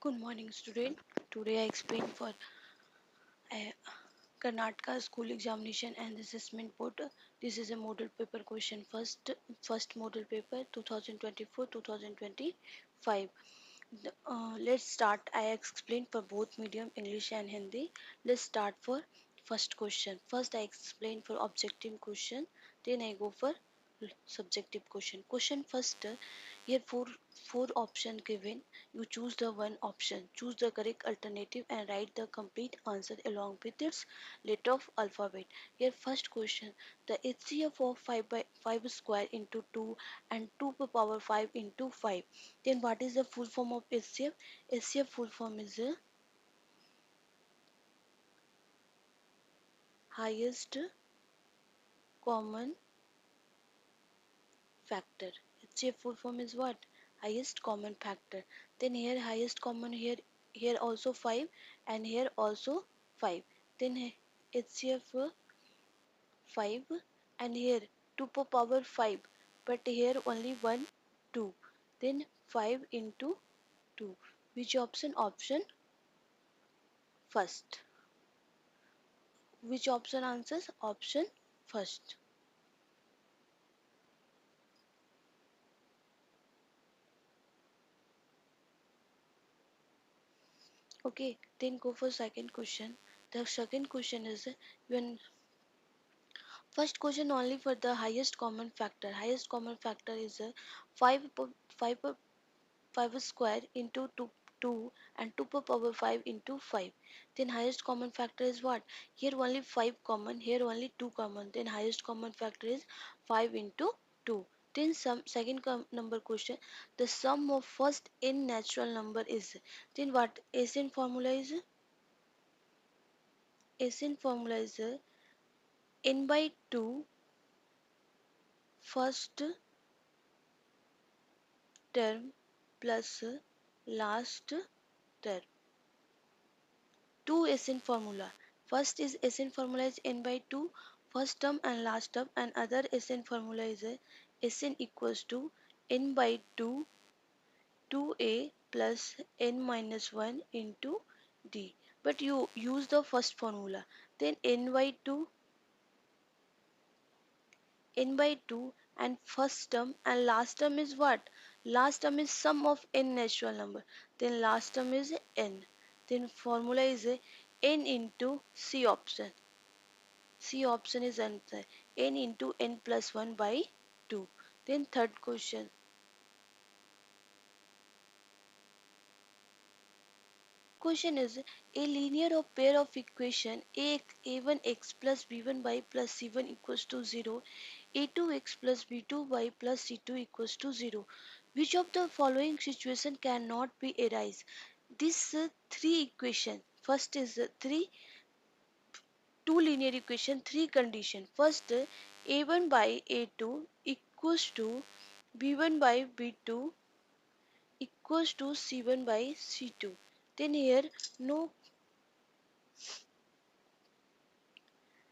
Good morning, student. Today I explain for uh, Karnataka School Examination and Assessment Board. This is a model paper question. First model paper 2024-2025. Let's start. I explain for both medium English and Hindi. Let's start for first question. First I explain for objective question. Then I go for subjective question. Question first. Here four option given. You choose the one option. Choose the correct alternative and write the complete answer along with its letter of alphabet. Here first question. The HCF of 5 by 5 square into 2 and 2 to power 5 into 5. Then what is the full form of HCF? HCF full form is highest common factor. HCF full form is what? Highest common factor. Then here highest common here also 5 and here also 5. Then HCF 5 and here 2 per power 5 but here only 1 2. Then 5 into 2. Which option? Option first. Which option answers? Option first. Okay, then go for second question. The second question is when first question only for the highest common factor. Highest common factor is 5 5 5 square into 2 and 2 per power 5 into 5. Then highest common factor is what? Here only 5 common, here only 2 common. Then highest common factor is 5 into 2. Then some second number question. The sum of first n natural number is. Then what SN formula is? SN formula is n by 2 first term plus last term. Two SN formula. First is SN formula is n by 2 first term and last term, and other SN formula is SN equals to n by 2 2a plus n minus 1 into d. But you use the first formula. Then n by 2 and first term and last term is what? Last term is sum of n natural number. Then last term is n. Then formula is n into C option. C option is answer. N into n plus 1 by 2. Then third question. Question is a linear or pair of equation a1x plus b1 by plus c1 equals to 0, a2x plus b2 by plus c2 equals to 0. Which of the following situation cannot be arise? This three equation. First is two linear equation, three condition. First, a1 by a2 equals to b1 by b2 equals to c1 by c2. Then no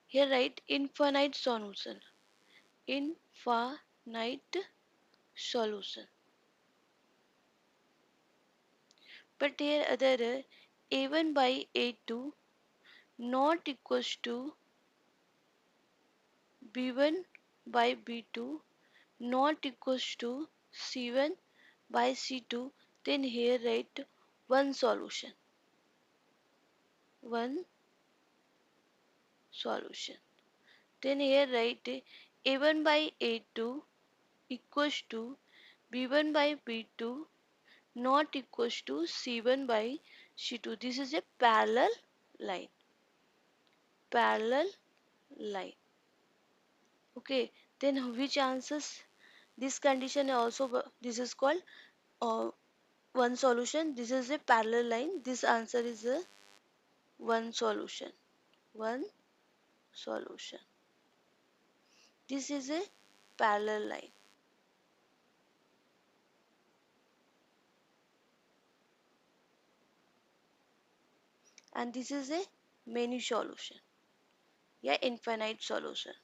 here write infinite solution. Infinite solution. But here other a1 by a2 not equals to b1 by b2 not equals to c1 by c2. Then here write one solution. One solution. Then here write a1 by a2 equals to b1 by b2 not equals to c1 by c2. This is a parallel line. Parallel line. Okay. Then which answers this condition also this is called uh, one solution. This is a parallel line. This answer is a one solution. One solution. This is a parallel line. And this is a many solution. Yeah, infinite solution.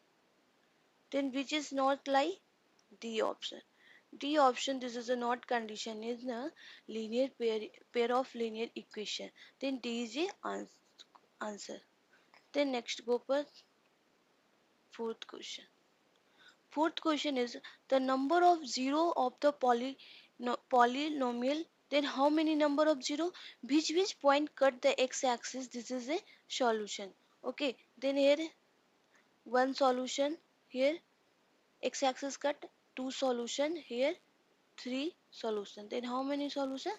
Then which is not lie? D option. D option, this is a not condition, is a linear pair of linear equation. Then D is a answer. Then next go for fourth question. Fourth question is the number of zero of the polynomial. Then how many number of zero? Which point cut the x-axis? This is a solution. Okay. Then here one solution, here x-axis cut, two solution, here three solution. Then how many solution?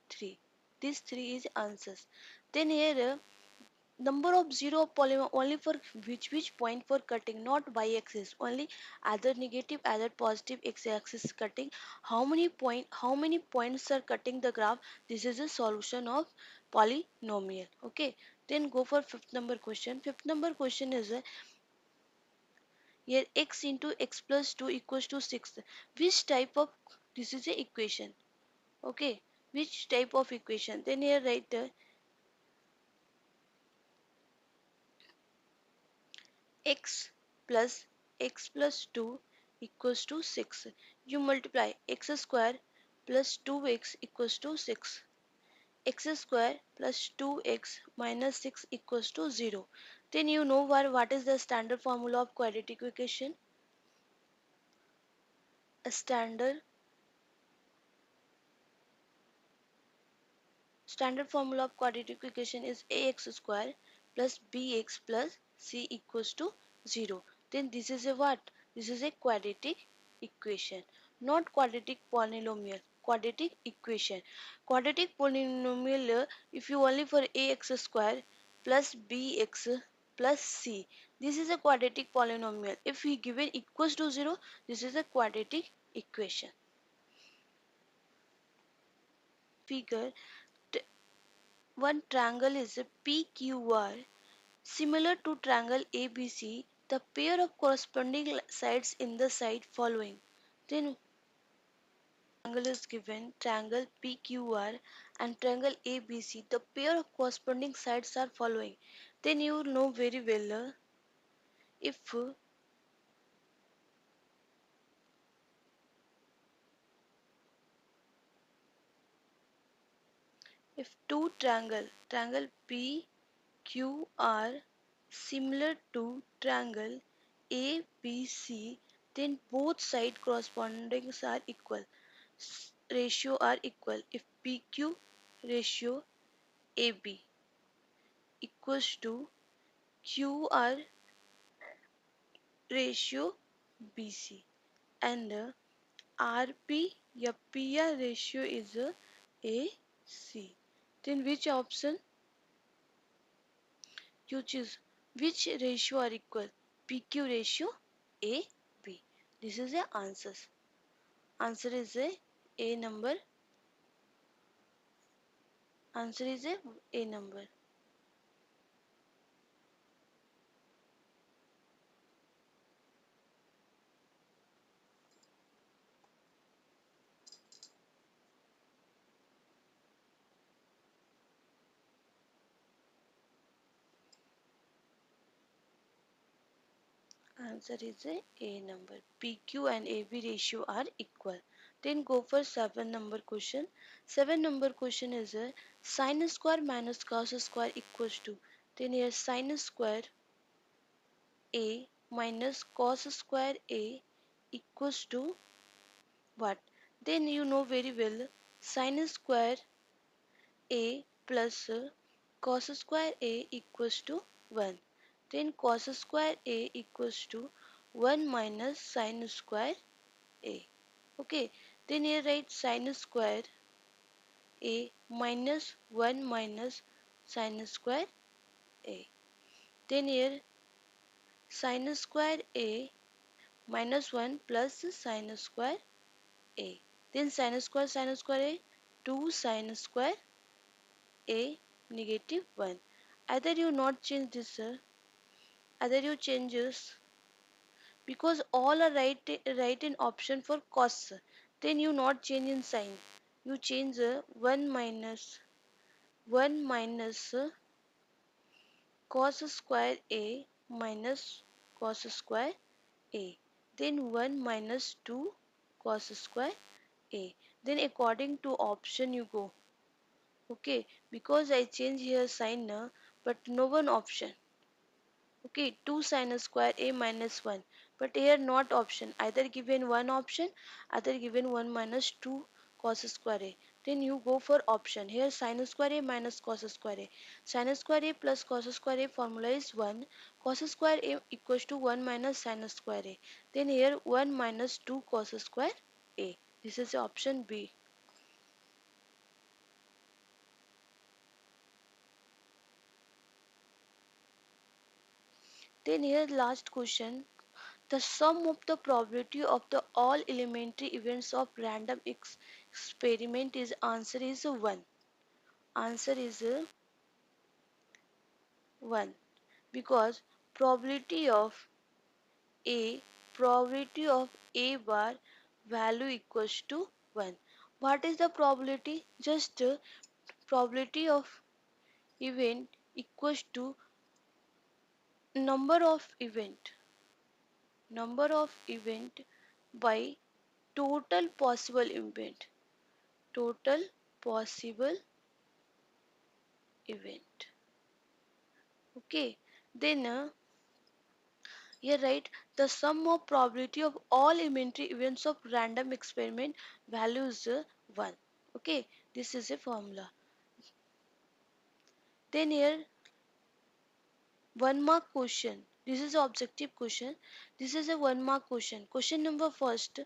Three. These three is answers. Then here number of zero of polymer only for which point for cutting, not y-axis, only either negative either positive x-axis cutting. How many points are cutting the graph? This is a solution of polynomial. Okay. Then go for fifth number question. Fifth number question is here x into x plus 2 equals to 6. Which type of, this is a equation. Okay. Which type of equation? Then here write x plus x plus 2 equals to 6. You multiply x square plus 2x equals to 6. X square plus 2x minus 6 equals to 0. Then you know what is the standard formula of quadratic equation? A standard formula of quadratic equation is ax square plus bx plus c equals to 0. Then this is a what? This is a quadratic equation, not quadratic polynomial. Quadratic equation. Quadratic polynomial, if you only for ax square plus bx plus c. This is a quadratic polynomial. If we given equals to 0, this is a quadratic equation. Figure one triangle is a PQR similar to triangle ABC. The pair of corresponding sides in the side following. Then triangle is given triangle PQR and triangle ABC. The pair of corresponding sides are following. Then you know very well if two triangle PQR similar to triangle ABC, then both side correspondings are equal. Ratio are equal. If PQ ratio AB equals to QR ratio BC and RP या PR ratio is AC. Then which option you choose? Which ratio are equal? PQ ratio AB. This is the answers. Answer is A number. Answer is A number. Answer is A number. PQ and AB ratio are equal. Then go for 7 number question. 7 number question is sin square minus cos square equals to. Then here sin square A minus cos square A equals to what? Then you know very well sin square A plus cos square A equals to 1. Then cos square A equals to 1 minus sin square A. Okay. Then here write sin square A minus 1 minus sin square A. Then here sin square A minus 1 plus sin square A. Then sin square A 2 sin square A negative 1. Either you not change this, either you changes because all are right in option for cos. Then you not change in sign. You change 1 minus cos square A minus cos square A. Then 1 minus 2 cos square A. Then according to option you go. Okay, because I change here sign but no one option. Okay, 2 sin square A minus 1. But here not option. Either given one option, either given 1 minus 2 cos square A. Then you go for option. Here sin square A minus cos square A. Sin square A plus cos square A formula is 1. Cos square A equals to 1 minus sin square A. Then here 1 minus 2 cos square A. This is option B. Then here last question. The sum of the probability of the all elementary events of random experiment is answer is 1. Answer is 1 because probability of A probability of A bar value equals to 1. What is the probability? Just probability of event equals to number of event by total possible event. Total possible event. Okay, then here right the sum of probability of all elementary events of random experiment values 1. Okay, this is a formula. Then here 1 mark question. This is an objective question. This is a 1 mark question. Question number first.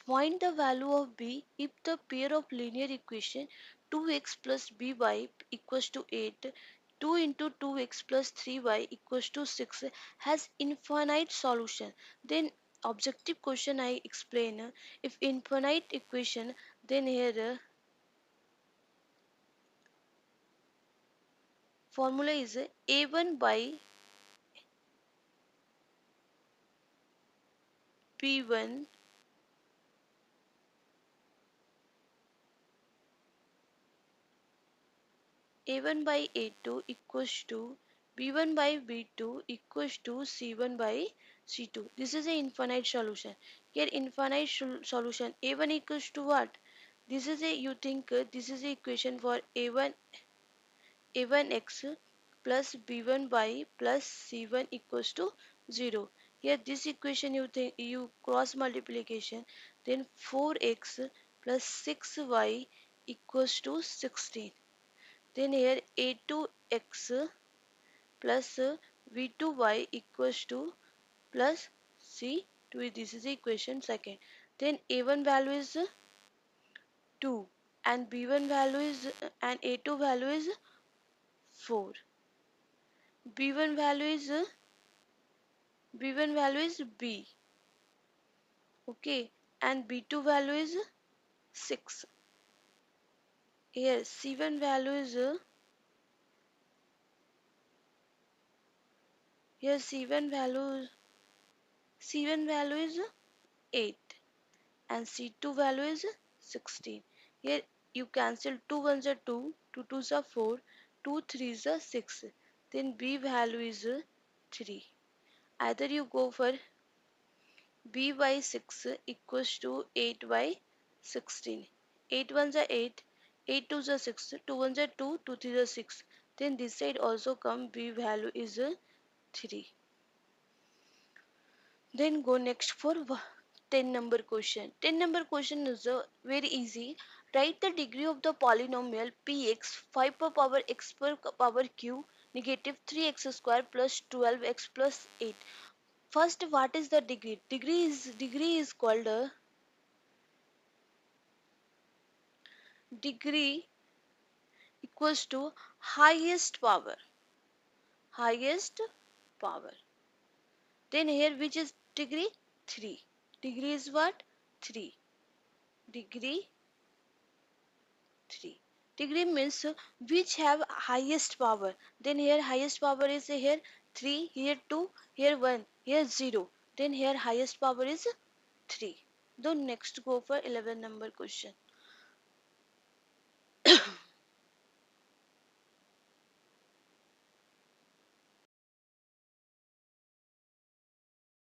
Find the value of b if the pair of linear equation 2x plus by equals to 8, 2 into 2x plus 3y equals to 6 has infinite solution. Then objective question I explain. If infinite equation, then here formula is a1 by b1 a1 by a2 equals to b1 by b2 equals to c1 by c2. This is an infinite solution. Here infinite solution a1 equals to what? This is a you think this is a equation for a1x plus b1 by plus c1 equals to 0. Here this equation you think you cross multiplication, then 4x plus 6y equals to 16. Then here a2x plus v2y equals to plus c2. This is the equation second. Then a1 value is 2 and b1 value is and a2 value is 4. b1 value is b1 value is b. Okay, and b2 value is 6. Here c1 value is here c1 value is 8 and C2 value is 16. Here you cancel 2 ones are 2, 2 twos are 4, 2 threes are 6. Then B value is 3. Either you go for B by 6 equals to 8 by 16. 8 ones are 8, 8 twos are 6, 2 ones are 2, 2 threes are 6. Then this side also come B value is 3. Then go next for 10 number question. 10 number question is very easy. Write the degree of the polynomial px 5 per power x per power q negative 3x square plus 12x plus 8. First, what is the degree? Degree is called degree equals to highest power. Highest power. Then here which is degree? 3. Degree is what? 3. Degree 3. Degree means which have highest power. Then here highest power is here 3, here 2, here 1, here 0. Then here highest power is 3. Then next go for 11 number question.